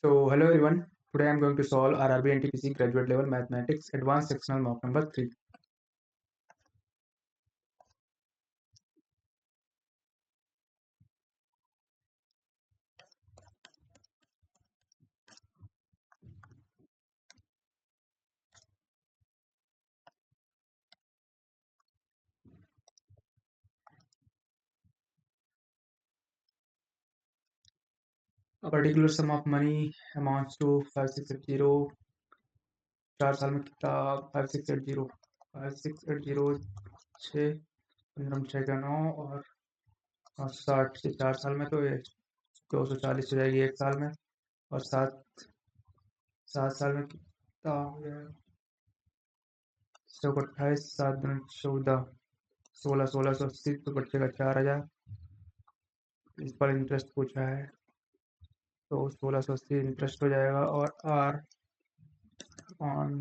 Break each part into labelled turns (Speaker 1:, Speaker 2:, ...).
Speaker 1: So, hello everyone. Today I'm going to solve RRB NTPC Graduate Level Mathematics Advanced Sectional Mock number 3. A particular sum of money amounts to 5680. 4 साल में कितना 5680 6 15 6 का 9 और 60 से 4 साल में तो ये 240 हो जाएगी एक साल में और 7 साल में कितना हो जाएगा 128 7 दूनी 14 16 तो बचेगा 4000 इस पर इंटरेस्ट पूछा है तो 1680 इंटरेस्ट हो जाएगा और R ऑन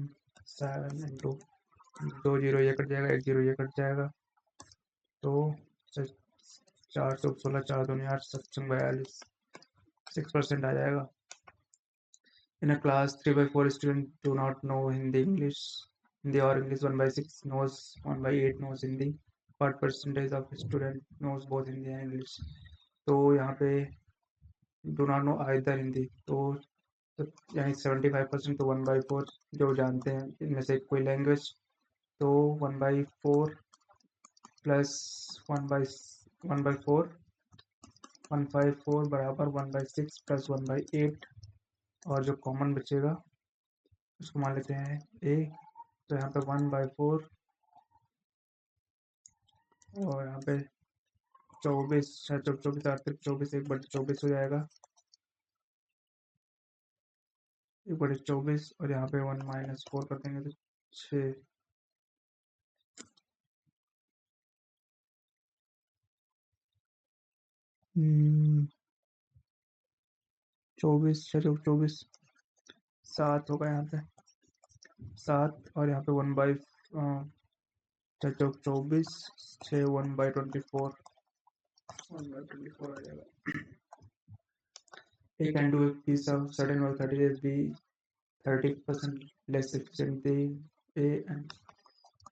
Speaker 1: 7 इंटू 2 जीरो ये कट जाएगा 1 जीरो ये कट जाएगा तो 4 चौक 16 4 दूनी 8 7 42 6% आ जाएगा. In a class 3/4 students do not know Hindi or English 1/6 knows 1/8 knows Hindi. What percentage of student knows both Hindi and English? तो यहाँ पे do not know either Hindi तो यानी 75% तो 1/4 जो जानते हैं इनमें से कोई लैंग्वेज तो 1/4 प्लस 1/4 1/4 बराबर 1/6 प्लस 1/8 और जो कॉमन बचेगा उसको मान लेते हैं ए तो यहाँ पे 1/4 और यहाँ पे 24 24 24 1/24 हो जाएगा 1/24 और यहाँ पे 1 - 4 कर देंगे तो 6 24 24 7 होगा यहाँ पे 7 और यहाँ पे 1/24 6 1/24 आ जाएगा. A can do a piece of certain work 30 days, B 30% less efficient than A and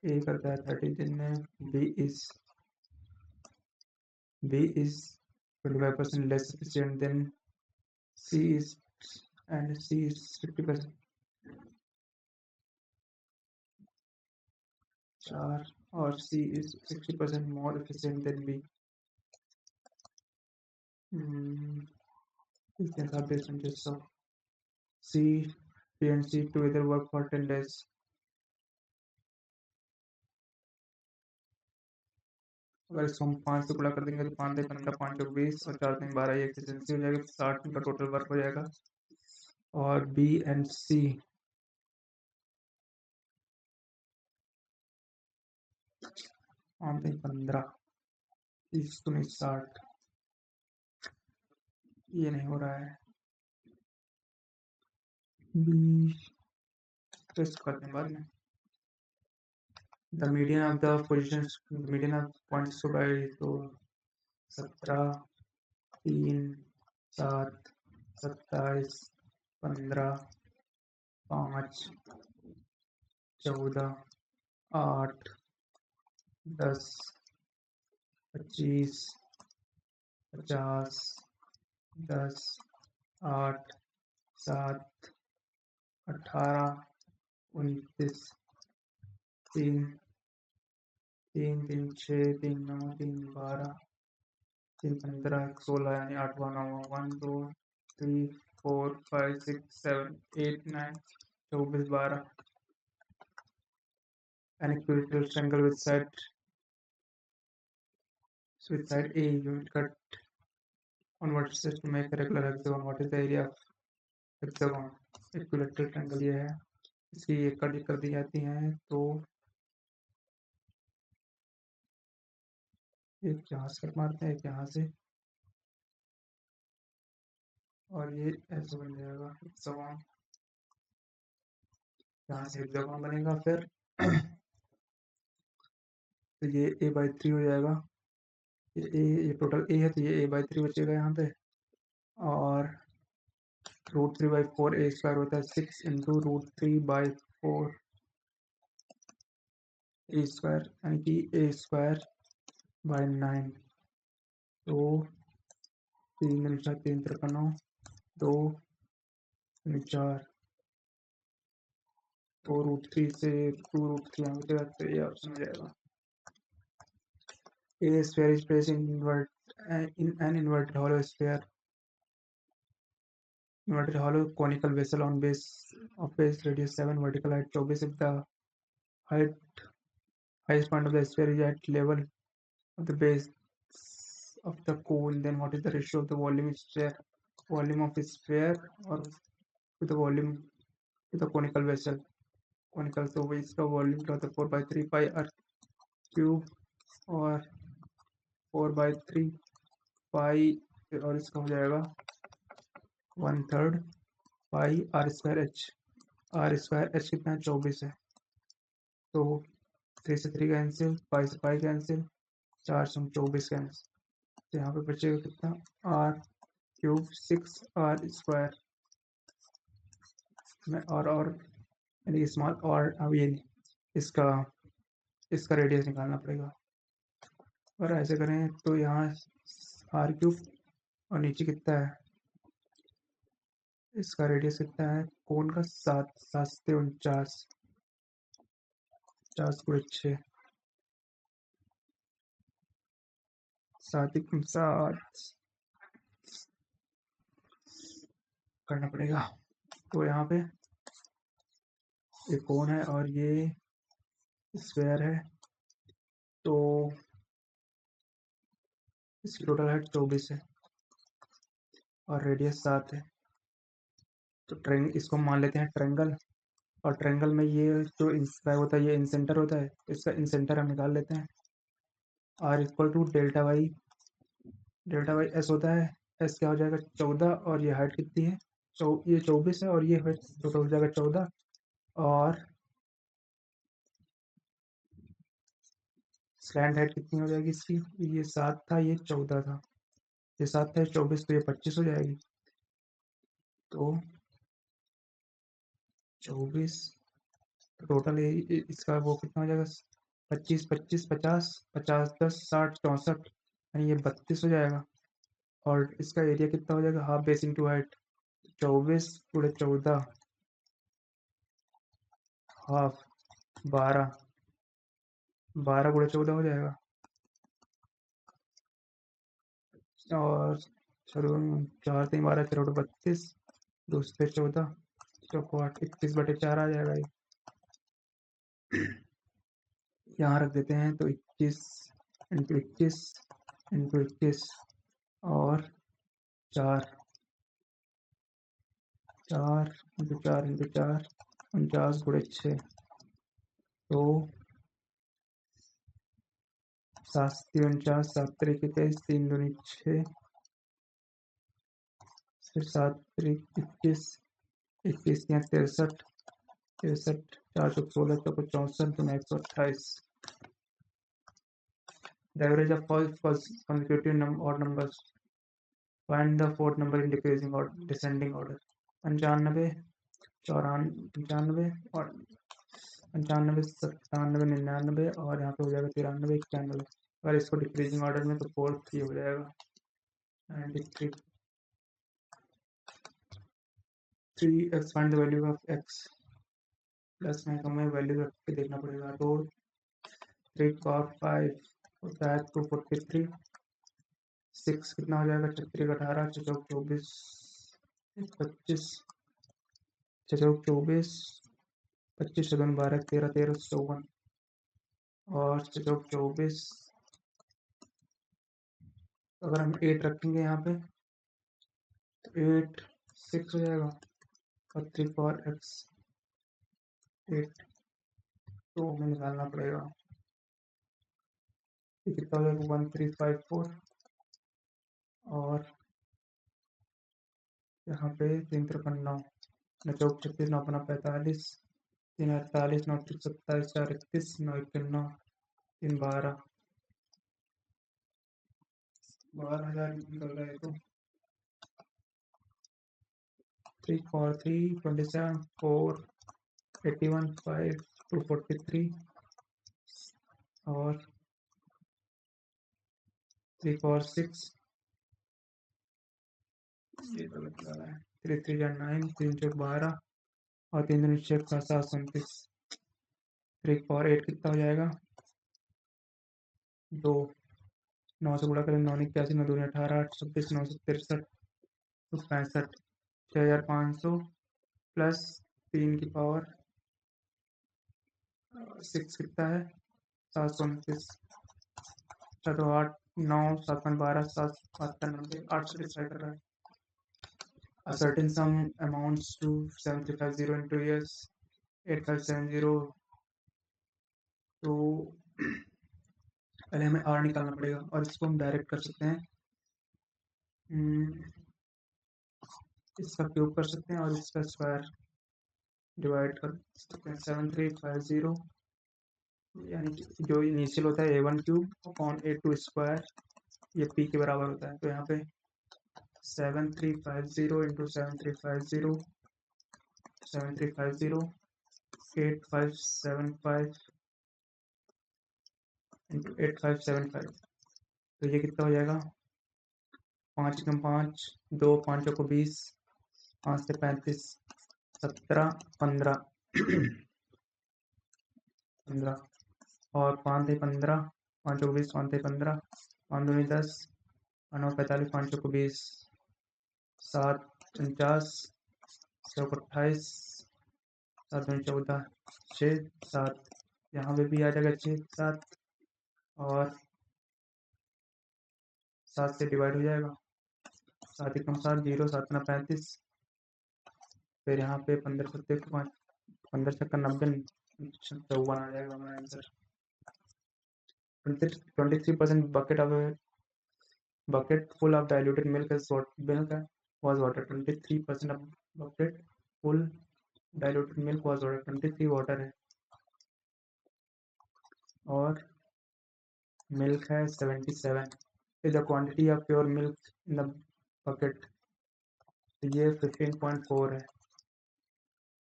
Speaker 1: A करता है 30 दिन में B is 25% less efficient than C is 50%. 4 और C is 60% more efficient than B. इसके साथ basement so C, B and C together work for 10 days. अगर इसको हम 5 से गुणा कर देंगे तो 5 से 15 5 चौक 20 और 4 3 12 ये एफिशिएंसी हो जाएगी 60 दिन का टोटल वर्क हो जाएगा और B एंड C 5 3 15 30 19 60 ये नहीं हो रहा है B टेस्ट करते हैं बाद में the median of the positions the median of points by तो 17 3 7 27 15 5 14 8 10 25 50 10 8 7 18 29 3 3 3 6 3 9 3 12 3 15 16 यानी 8वां 9वां 1 2 3 4 5 6 7 8 9 24 12 an equilateral triangle with side A unit cut on vertices to make a regular hexagon. What is the area of hexagon? equilateral triangle ये है इसकी ये cut कर दी जाती हैं तो एक यहाँ से कट मारते हैं एक यहाँ से और ये ऐसे बन जाएगा हेक्सागोन यहाँ से हेक्सागोन बनेगा फिर तो ये a/3 हो जाएगा ये टोटल a है तो ये a/3 बचेगा यहाँ पे और √3/4 ए स्क्वायर होता है 6 इंटू √3/4 ए स्क्वायर, यानी कि ए स्क्वायर बाय 9। तो 3 3 9, 2 4, तो √3 से 2√3 यहाँ बचेगा, तो ये ऑप्शन हो जाएगा। A sphere is placed in an inverted hollow sphere, inverted hollow conical vessel on base of base radius 7, vertical height 24. If the height highest point of the sphere is at level of the base of the cone, then what is the ratio of the volume of a sphere or to the volume to the conical vessel? Conical, तो इसका volume क्या होता है 4/3 पाई are cube और 4/3 पाई, और इसका हो जाएगा 1/3 pi r square h. R square h कितना है 24 है, तो 3 से 3 कैंसिल, पाई से पाई कैंसिल, 4 से 24 कैंसिल, तो यहाँ पे बचेगा कितना आर क्यूब 6 आर स्क्वायर में और यानी स्मॉल, और अब ये इसका इसका रेडियस निकालना पड़ेगा। और ऐसे करें तो यहाँ आर क्यूब और नीचे कितना है, इसका रेडियस कितना है कोन का 7 7 से 49, 50 को 6, 7 करना पड़ेगा। तो यहाँ पे एक कोन है और ये स्क्वायर है, तो इसकी टोटल हाइट 24 है और रेडियस 7 है। तो इसको मान लेते हैं ट्रायंगल, और ट्रायंगल में ये जो स्क्वायर होता है ये इन सेंटर होता है, तो इसका इन सेंटर हम निकाल लेते हैं। R equal to delta Y S होता है। एस क्या हो जाएगा 14, और ये हाइट कितनी है ये 24 है, और ये हाइट टोटल हो जाएगा 14, और स्लैंड हाइट कितनी हो जाएगी इसकी, ये 7 था ये 14 था, ये 7 था 24, तो ये 25 हो जाएगी। तो 24 टोटल इसका वो कितना हो जाएगा 25 25 50 50 10 60 64, यानी ये 32 हो जाएगा। और इसका एरिया कितना हो जाएगा हाफ बेस इंटू हाइट, 24 गुणे 14 हाफ 12 12 गुणे 14 हो जाएगा, और चलो 4 3 12 4 32, 2 से 14 चौको 8 21/4 आ जाएगा ये। यहाँ रख देते हैं, तो 21 इंटू 21 इंटू 21 और 4 4 इंटू 4 इंटू 4 49 गुणे 6, तो 7 49 7 3 21 3 दूनी 6, फिर 7 3 21 21 यहाँ 63 63 4 चौक 16 चौको 64 दूना 128। The average of all consecutive odd numbers. Find the fourth number in decreasing or descending order. 95 95 और 95 97 99, और यहाँ पे हो जाएगा 93 91। अगर इसको डिक्रीजिंग ऑर्डर में तो 4 3 हो जाएगा 93 3x। Find the value of x, plus में हमें वैल्यू रख के देखना पड़ेगा। तो 3 cos 5 होता है 243, 6 कितना हो जाएगा 36 18 चौक 24 25 चौक 24 25 7 12 13 13 54, और चौक 24 अगर हम 8 रखेंगे यहाँ पे तो 8 6 हो जाएगा, और 3 फॉर x 8, तो हमें निकालना पड़ेगा ये कितना हो जाएगा 1354, और यहाँ पे 3 3 9 9 चौक 36 9 5 45 3 48 9 3 27 4 31 9 1 9 3 12 12,000 निकल रहा है। तो 3 4 3 27 4 81 5 243 और 3 4 6 ये गलत लगा है 3 3 9 3 4 12 और 3 दूनी 6 का 7 29 3 4 8 कितना हो जाएगा 2 9 से गुणा करें 9 81 9 दूनी 18 8 26 9 63 65 6500 प्लस 3 की पावर 6 कितना है 729 अच्छा तो 8 9 7 12 7 7 90 8 सेटिस्फाई कर रहा है A certain sum amounts to 7350 in 2 years 8570 तो पहले हमें R निकालना पड़ेगा और इसको हम डायरेक्ट कर सकते हैं इसका क्यूब कर सकते हैं और इसका स्क्वायर डिवाइड कर सकते हैं 7350 यानी कि जो इनिशियल होता है A1 cube upon A2 square ये P के बराबर होता है तो यहाँ पे 7350 इंटू 7350 7350 8575 इंटू 8575 तो ये कितना हो जाएगा 5 कम 5 2 5 को 20 5 से 35 17 15 15 और 5 से 15 5 को 20 5 से 15 5 दूनी 10 9 45 5 को 20 7 49 6 को 28 7 दूनी 14 6 7 यहाँ पे भी आ जाएगा 6 7 और 7 से डिवाइड हो जाएगा 7 एकम 7 0 7 ना 35 फिर यहाँ पे 15 सत्ते 5 15 छक्का 90 54 आ जाएगा हमारा answer 23% bucket full of diluted milk was water 23% of bucket full diluted milk was water 23 water है और मिल्क है 77 is the quantity of pure milk in the bucket ये 15.4 है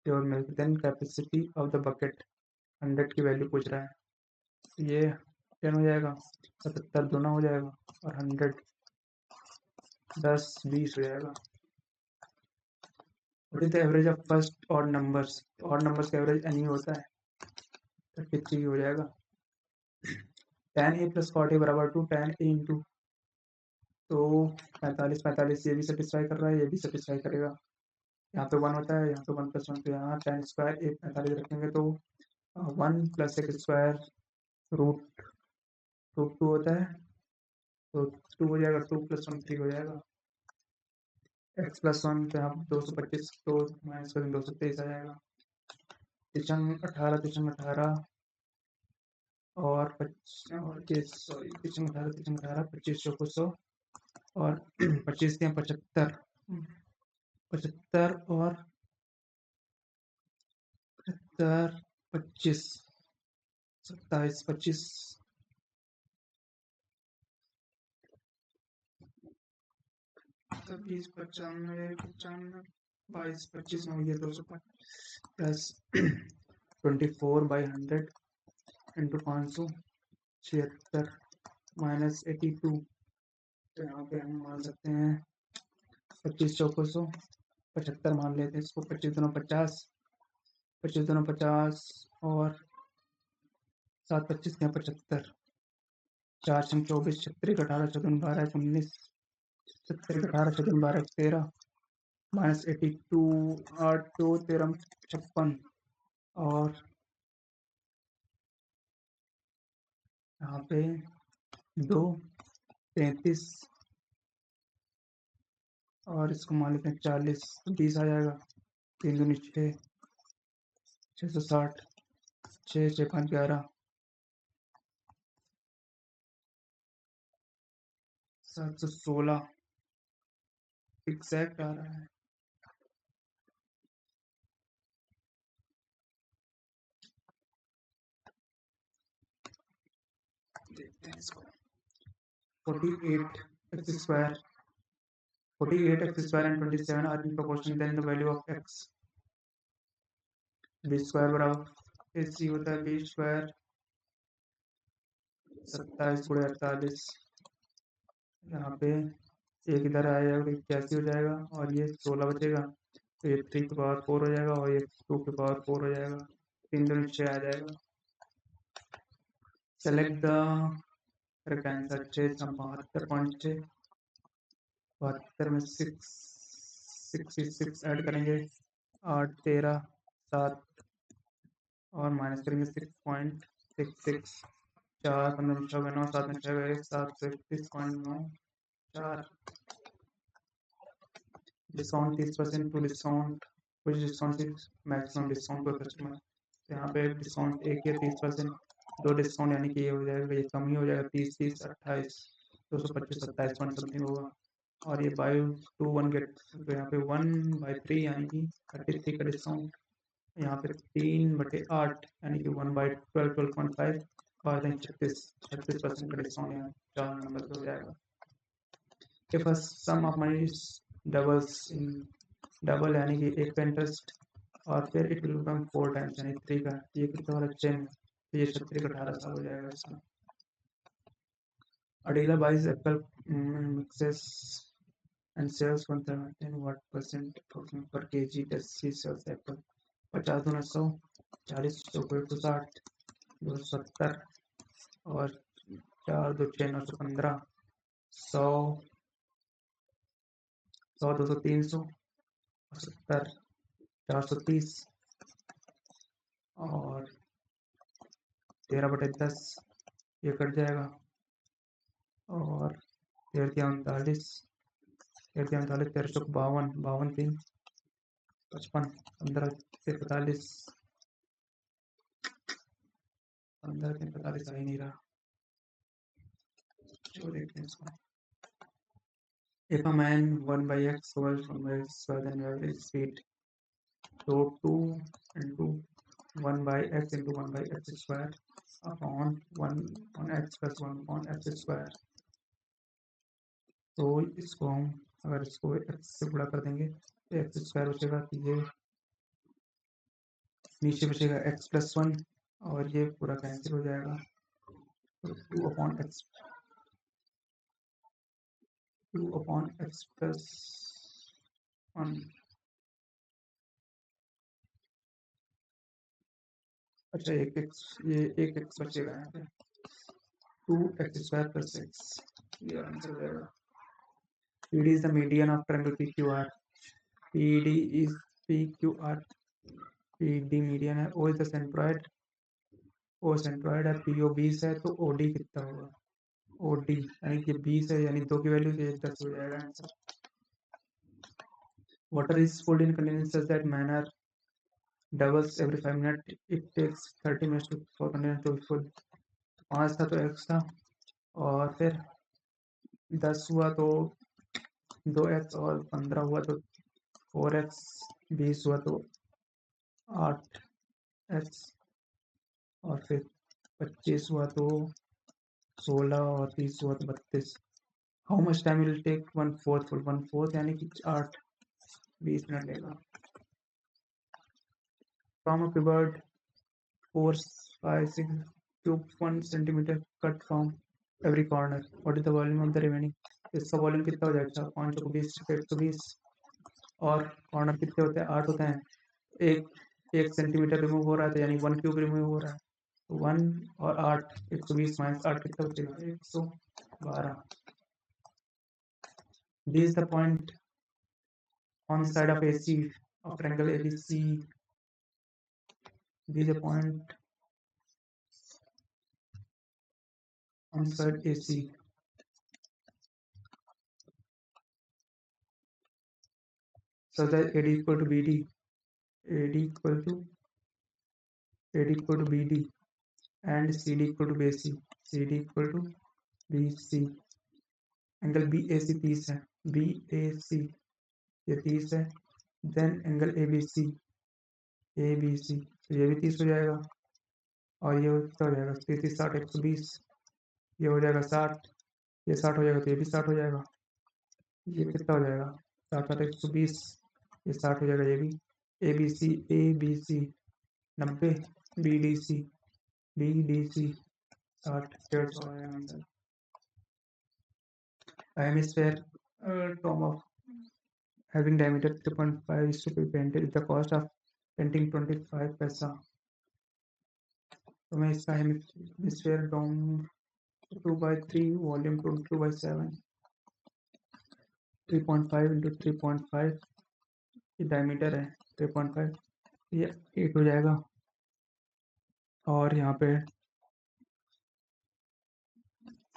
Speaker 1: pure milk then capacity of the bucket 100 की value पूछ रहा है ये 10 हो जाएगा 77 दोनों हो जाएगा और 100 10 20 हो जाएगा what is the average of first odd numbers का एवरेज एनी होता है 33 हो जाएगा tan a plus cot a बराबर टू tan a इंटू तो 45 45 ये भी सेटिस्फाई कर रहा है ये भी सेटिस्फाई करेगा यहाँ पे 1 होता है यहाँ पे 1 प्लस 1 तो यहाँ tan स्क्वायर a 45 रखेंगे तो 1 plus X square root root 2 होता है तो 2 हो जाएगा 2 प्लस 1 3 हो जाएगा x प्लस 1 तो यहाँ 225 तो माइनस करें 223 आ जाएगा तिचंग 18 और सॉरी तिचंग 18 25 चौको 100 और 25 के 75 75 और 75 25 27 25 20 95 95 22 25 में ये 205 प्लस 24/100 इंटू 576 माइनस 82 तो यहाँ पे हम मान सकते हैं 25 चौको 100 75 मान लेते हैं इसको 25 दूना 50 25 दूना 50 और 7 25 के 75 4 छम 24 36 18 14 12 19 70 18 14 12 13 माइनस 82 8 2 13 56 और यहाँ पे 2 33 और इसको मान लेते हैं 40 20 आ जाएगा 3 दूनी 6 660 6 6 5 11 716 एग्जैक्ट आ रहा है देखते हैं इसको 48 x square 48x² and 27 are in proportion, then the value of x b square बराबर AC होता है b स्क्वायर 27 गुणे 48। यहाँ पे एक इधर आएगा तो 81 हो जाएगा और ये 16 बचेगा, तो ये 3 की पावर 4 हो जाएगा और ये 2 की पावर 4 हो जाएगा, 3 दूनी 6 आ जाएगा। सेलेक्ट द करेक्ट आंसर 6 72.6, 72 में 66 ऐड करेंगे 8 13 7 और माइनस करेंगे 6.66, 4 15 6 9 7 में 6 गए 731.9 4। डिस्काउंट 30% टू डिस्काउंट कुछ डिस्काउंट मैक्सिमम डिस्काउंट पर कस्टमर। यहाँ पे डिस्काउंट एक है 30%, 2 डिस्काउंट यानी कि ये हो जाएगा, ये कम ही हो जाएगा 30 30 28 225 27 पॉइंट समथिंग होगा। और ये बाय 2 1 गेट, तो यहाँ पे 1/3 यानी कि 33 का डिस्काउंट, यहाँ पे 3/8 यानी कि 1/12 12.5 और 36% का डिस्काउंट यहाँ 4 नंबर पे हो जाएगा। if a sum of money is doubles in double यानी कि एक का इंटरेस्ट और फिर इट विल बिकम 4 टाइम्स यानी 3 का, ये कितना हो रहा है 6 में, तो ये 36 का 18 साल हो जाएगा इसका। A dealer buys apple mixes and sells 110 what percent per kg does he sells apple? 50 दूना 100, 40 100 को 160, 270 और 4 2 6 915, 100 100 200 300 70 430 और 13/10 ये कट जाएगा और 13 39 1352 52 3 55 15 से 45 15 से 45 आ ही नहीं रहा, जो देखते हैं इसको। If a man 1/x squared 1/x squared then average speed, so 2 into 1/x into 1/x squared upon 1 on x plus 1 on x squared। तो इसको हम अगर इसको x से गुणा कर देंगे तो x स्क्वायर बचेगा, तो ये नीचे बचेगा x plus 1 और ये पूरा कैंसिल हो जाएगा, तो 2/x plus 1। अच्छा एक x बचेगा यहाँ पे 2x² plus x, ये आंसर हो जाएगा। PD is the median of triangle PQR, PD is PQR, PD median है, O is the centroid, O centroid है, PO 20 है, तो OD कितना होगा, OD यानी कि 20 है यानी 2 की वैल्यू से 10 हो जाएगा answer. Water is poured in containers such that manner doubles every 5 minutes, it takes 30 minutes for container to be full। 5 था तो x था और फिर 10 हुआ तो 2x और 15 हुआ तो 4x, 20 हुआ तो 8x और फिर 25 हुआ तो 16 और 30 हुआ तो 32। How much time will take 1/4 full, 1/4 यानी कि 20 मिनट लेगा। From a cuboid 4 5 6 cube 1 centimetre cut from every corner, what is the volume of the remaining. इसका वॉल्यूम कितना हो जाएगा, 5 को 20 120 और कॉर्नर कितने होते हैं 8 होते हैं, एक सेंटीमीटर रिमूव हो रहा है तो यानी 1 क्यूब रिमूव हो रहा है, तो 1 और 8 120 माइनस 8 कितना बचेगा 112। This is the point on the side of AC of triangle ABC, this is a point on the side AC, so that AD equal to BD, AD equal to BD and CD equal to BC, CD equal to BC। Angle BAC 30 है, BAC ये 30 है, then angle ABC तो ये भी 30 हो जाएगा और ये कितना हो जाएगा 30 60 120, ये हो जाएगा 60, ये 60 हो जाएगा तो ये भी 60 हो जाएगा। ये कितना हो जाएगा, 7 8 120, ये 60 हो जाएगा। ये भी A B C 90, B D C 60, 150 आएगा answer. Hemisphere top of having diameter 3.5 is to be painted. The cost of painting 25 पैसा। तो मैं इसका हेमिस्फेयर डोम 2/3 वॉल्यूम 2/7 3.5 इंटू 3.5, ये डायमीटर है 3.5, ये 8 हो जाएगा। और यहाँ पे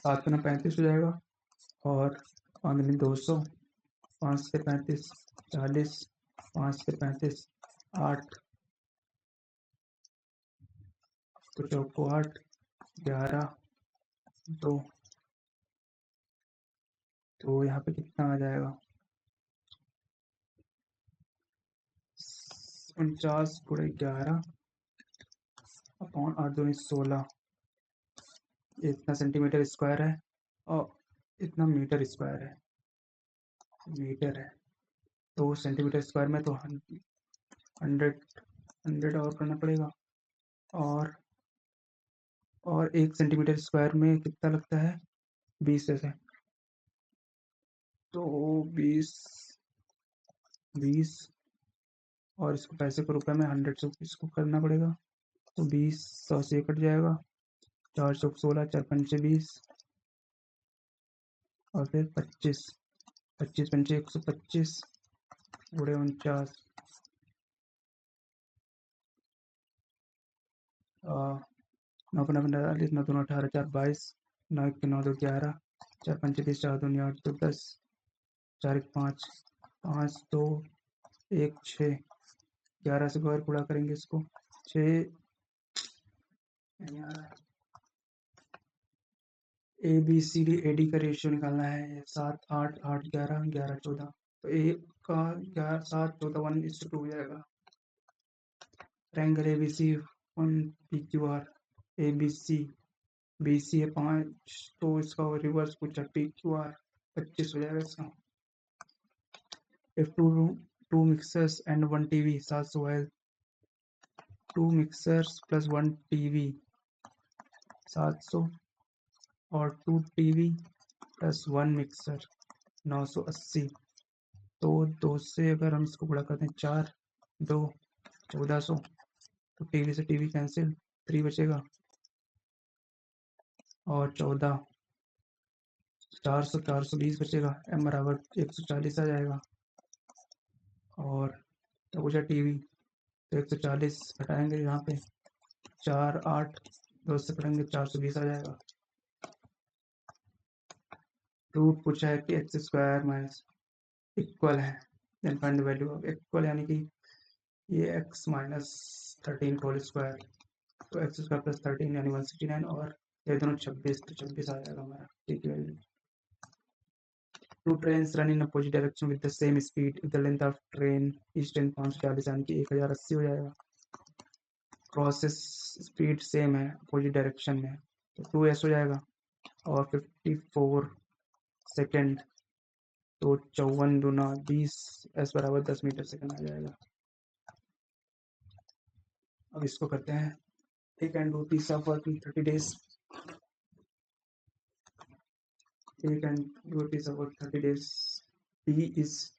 Speaker 1: 7 में 35 हो जाएगा, और 5 में 200, 5 से 35 40, 5 से 35 8, तो चौको 8, 11 2, तो यहाँ पे कितना आ जाएगा, 49 × 11 अपॉन 8 दूनी 16, इतना सेंटीमीटर स्क्वायर है और इतना मीटर स्क्वायर है, मीटर है। तो सेंटीमीटर स्क्वायर में तो 100 और करना पड़ेगा, और 1 सेंटीमीटर स्क्वायर में कितना लगता है, 20 ऐसे। तो 20 और इसको पैसे को रुपए में 100 से इसको करना पड़ेगा, तो 20 100 से कट जाएगा, 4 चौक 16, 4 पंचे 20, और फिर 25 25 पंचे 125 गुणे 49, 9 9 45, 9 2 18, 4 22, 9 1 9 2 11, 4 5 20, 4 2 8 2 10, 4 1 5 5 2 1 6, 11 से बाहर गुणा करेंगे इसको, 6 A B C D A D का रेशियो निकालना है, 7 8 8 11 11 14, तो ए का 7 14 1:2 हो जाएगा। Triangle A B C 1 P Q R, A B C है 5, तो इसका रिवर्स पूछा, पी क्यू आर 25 हो जाएगा इसका। If two mixers and 1 TV 700 है, 2 मिक्सर्स प्लस 1 टीवी 700, और 2 टीवी प्लस 1 मिक्सर 980, तो 2 से अगर हम इसको गुणा करते हैं 4 2 1400, तो टीवी से टीवी कैंसिल, 3 बचेगा, और 14 400 420 बचेगा, m बराबर 140 आ जाएगा। और तो बचा टीवी, तो 140 हटाएंगे यहाँ पे, 4 8 2 से करेंगे 420 आ जाएगा। रूट पूछा है कि एक्स स्क्वायर माइनस इक्वल है, then find the value of equal, यानी कि ये x माइनस 13 होल स्क्वायर, तो एक्स स्क्वायर प्लस 13 यानी 169, और ये दोनों 26, तो 26 आ जाएगा हमारा ठीक है। Two trains run in opposite direction with the same speed, the length of train is 10 540, यानी कि 1080 हो जाएगा। क्रॉसेस स्पीड सेम है अपोजिट डायरेक्शन में, तो 2s हो जाएगा, और 54 सेकेंड, तो 54 दूना 20, s बराबर 10 मीटर सेकेंड आ जाएगा। अब इसको करते हैं, he can do piece of work in 30 days, he can do a piece of work 30 days, b is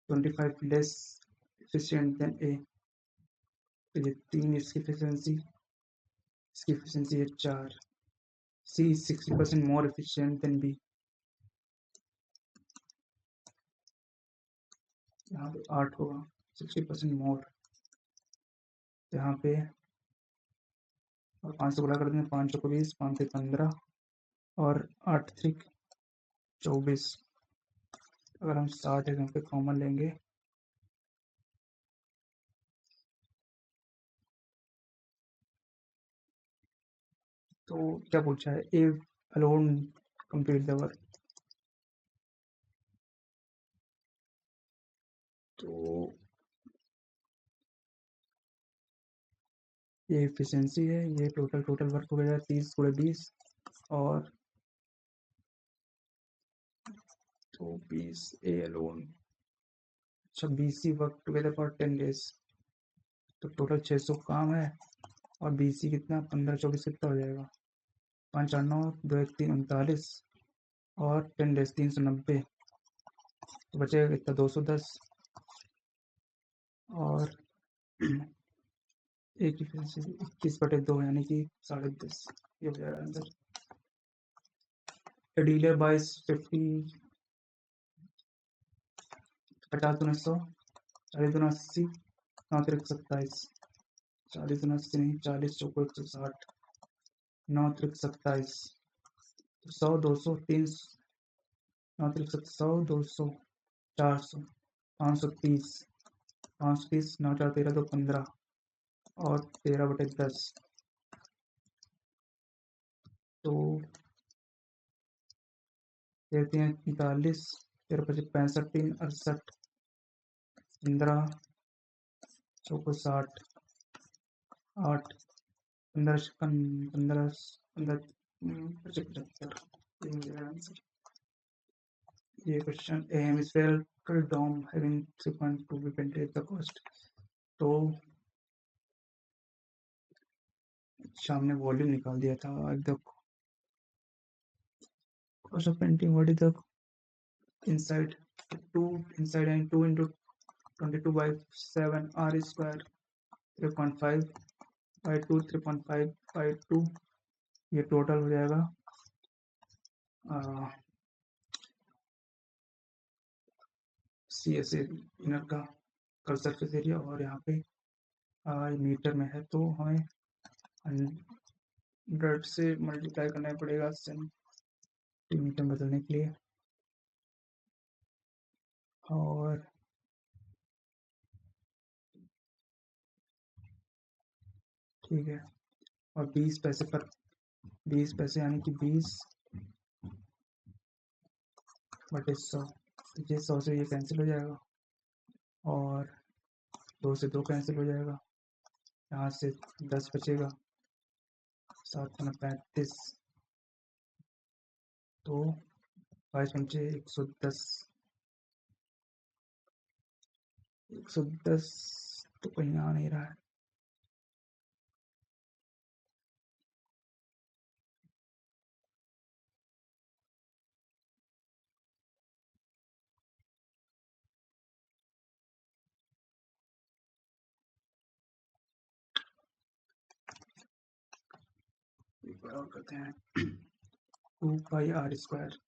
Speaker 1: 25 less efficient than a, तो ये 3 इसकी efficiency है 4, c is 60% more efficient than b, यहाँ पे 8 होगा 60% मोर, यहाँ पे, और 5 से गुणा कर देंगे, 5 चौको 20, 5 से 15, और 8 3 24, अगर हम 60 यहाँ पे कॉमन लेंगे, तो क्या पूछा है, A alone complete the work, तो ये एफिशिएंसी है, ये टोटल वर्क हो गया 30 × 20, और तो 20 ए अलोन। अच्छा, 20 वर्क टुगेदर फॉर 10 days, तो टोटल 600 काम है। और 20 कितना, 15 24 कितना हो जाएगा, 5 8 9 2 1 3 39, और 10 days 390, तो बचेगा कितना, 210। और एक ही फिर से 21/2 यानी कि 10.5, ये हो जाएगा आंसर। A dealer buys 50, 50 दूना 100, 40 दूना 80, 9 त्रिक 27, 40 दूना 80 नहीं, 40 चौको 160, 9 त्रिक 27, 100 200 300, 9 त्रिक 100 200 400, 530, 530, 9 4 13 2 15, और 13/10, तो 43 13 35 3 68, 15 चौको 60, 8 15 15 15 75, ये मेरा आंसर। ये question, a hemispherical dome having 3.2 be painted at the cost, तो सामने वॉल्यूम निकाल दिया था। The cost of painting, what is the inside, 2 inside and 2 into 22/7 r square, 3.5 by 2, 3.5 by 2, ये टोटल हो जाएगा सी एस इनर का कल सरफेस एरिया, और यहाँ पे मीटर में है, तो हमें 100 से मल्टीप्लाई करना पड़ेगा सेंटीमीटर बदलने के लिए। और ठीक है, और 20 पैसे पर 20 पैसे यानी कि 20/100, ये 100 से ये कैंसिल हो जाएगा, और 2 से 2 कैंसिल हो जाएगा, यहाँ से 10 बचेगा, 7 35, तो 5 110, 110 तो कहीं आ नहीं रहा है। एक बार और करते हैं, 2πr²,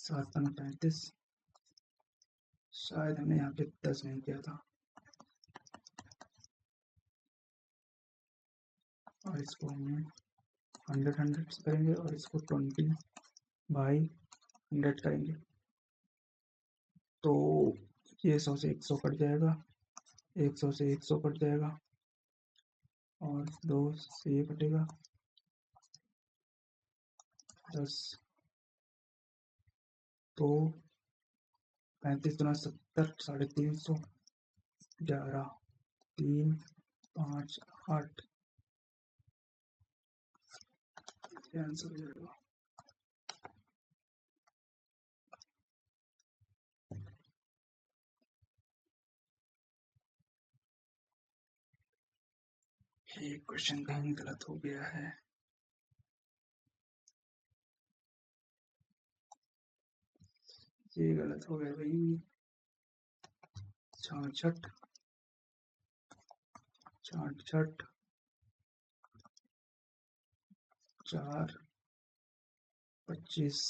Speaker 1: 7 35, शायद हमने यहाँ पे 10 नहीं किया था, और इसको हम 100 से करेंगे, और इसको 20/100 करेंगे, तो ये 100 से 100 कट जाएगा, 100 से 100 कट जाएगा, और 2 से ये कटेगा, 10, तो 35 दूना 70, 350, 11, 3 5 8, आंसर हो जाएगा। ये क्वेश्चन कहीं गलत हो गया है, ये गलत हो गया भाई। 66 66 4 25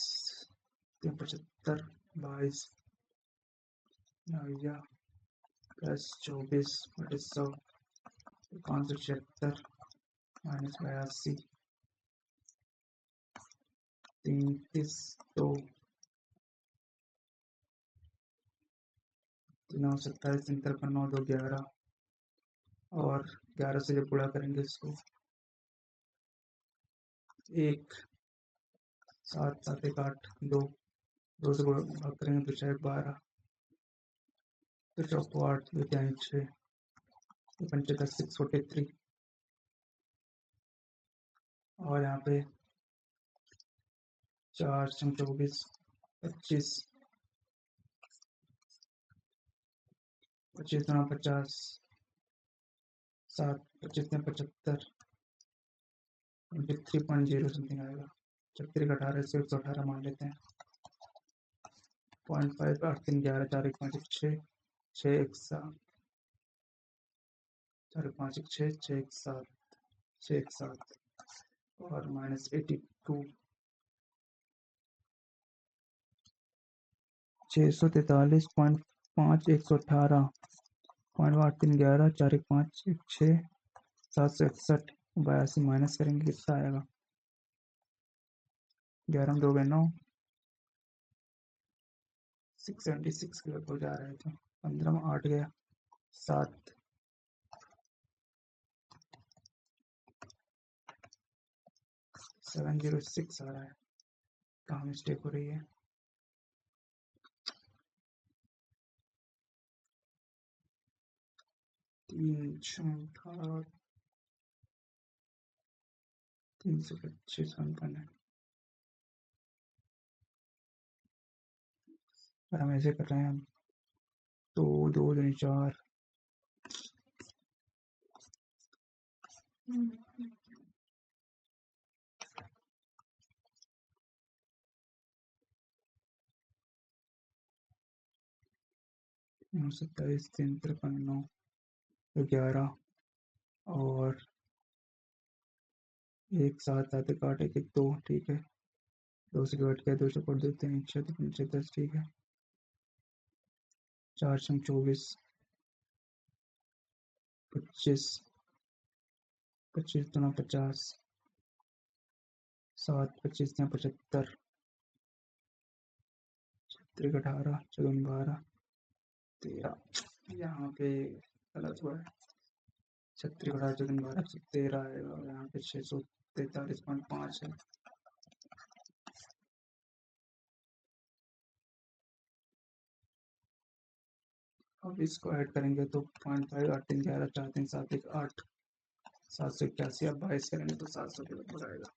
Speaker 1: 75 22 या प्लस 24/100, 576 माइनस 82, 33, तो 9 27 53 9 2 11, और 11 से जब गुणा करेंगे इसको, 1 7 7 1 8 2, 2 से गुणा करेंगे तो 6 12, तो चौको 8 2 3 6, पंचे 10 643 और यहाँ पे 4 24 25 25 गुना 50 7 25 में 75 3.0 समथिंग आएगा। 36 का 18 से 118 मान लेते हैं। 0.5 8 3 11 4 1 5 6 6 1 7 4 5 6 6 1 7 6 1 7 और -82 643.5 118 0.8 3 11 4 1 5 1 6 761 82 माइनस करेंगे कितना आएगा। 11 2 9 676 के लगभग जा रहे थे। 15 में 8 गया 7 706 आ रहा है। कहाँ मिस्टेक हो रही है। तीन 325 है। अगर हम ऐसे कर रहे हैं तो 2 2 4 27 3 53 9 11 और 1 7 आते काटे के 2 ठीक है। 2 से कट गया 2 से कट देते हैं 6 5 10 ठीक है। 4 24 25 25 गुना 50 7 25 75 3 18 14 12 13 यहाँ पे गलत हुआ है। 36 18 14 12 13 आएगा और यहाँ पे 643.5 है। अब इसको ऐड करेंगे तो 0.5 8 3 11 4 3 7 1 8 781 अब 22 करेंगे तो 700 के लगभग आएगा।